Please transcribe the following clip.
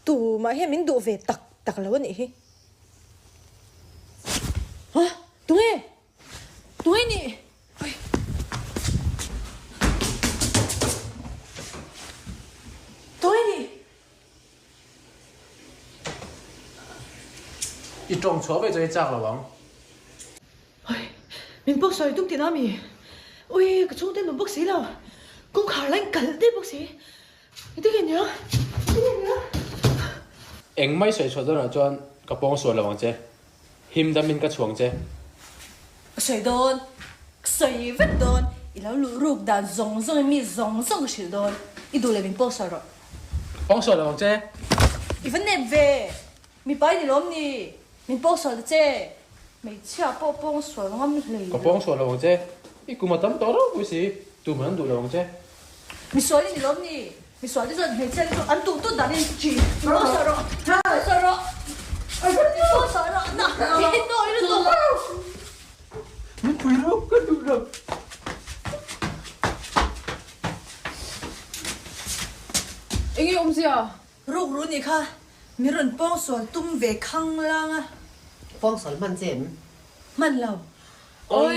tù mà he mình độ về tặc tặc lâu nè hả tụi nè一种错被这一砸了王。mình bốc xoay tung tiền à mi ôi cái chỗ tên nó bốc xí nào cũng khá lạnh cẩn đấy bốc xí cái gì nhá Anh mấy sợi cho đó là cho cái bông sồi là bằng chế, him đâm mình cái chuồng chế. xoay vết đòn ilau lũ ruột đàn zong mi zong cái đòn idu lên mình bốc xoay rồi Bông sồi là bằng chế. vấn đề về mình bay đi lắm nè mình bốc xoay chứ mình chia bốc xoay ngâm lên Cái bông sồi là bằng chế. Ý cũng mà tắm đó đó, cái gì? Tụi mình đủ là bằng chế. mình xoay đi lắm nè mình xoay đi rồi mình chơi rồi ăn tụt đã đi chỉ bốc xoay rồi bốc xoay rồi nè mình nổi Mình quỳ đâu, cái đủ rồi. anh ấy ông gì à rục rú nè kha mình run bốc xoay tung về khang lang à phong sỏi man dẻm man lâu ôi